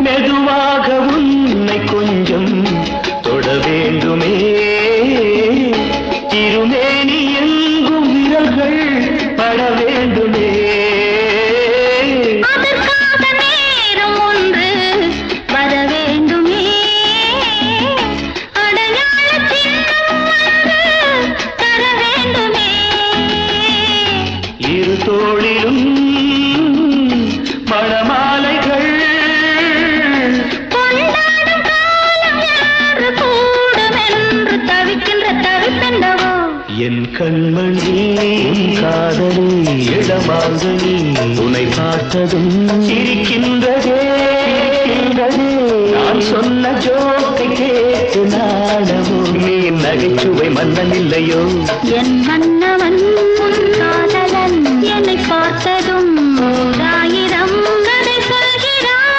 மெதுவாக உன்னை கொஞ்சம் தொட வேண்டுமே திருமேனி எங்கும் விரல்கள் பட வேண்டுமே அதற்காக நேரம் ஒன்று வர வேண்டுமே அடையாள சின்னம் ஒன்று தர வேண்டுமே இரு தோளிலும் மணமாலைகள் கொண்டாடும் காலம் யாரு கூடும் என்று தவிக்கின்ற தவிப்பெண்டவோ என் கண்மணி காதலி இடமாங்கனி உன்னை பார்த்ததும் சிரிக்கின்றதே நான் சொன்ன ஜோக்கை கேட்டு நாடவோ நீ நகைச்சுவை மன்னன் இல்லையோ என் மன்னவன் உன் காதலன் என்னை பார்த்ததும்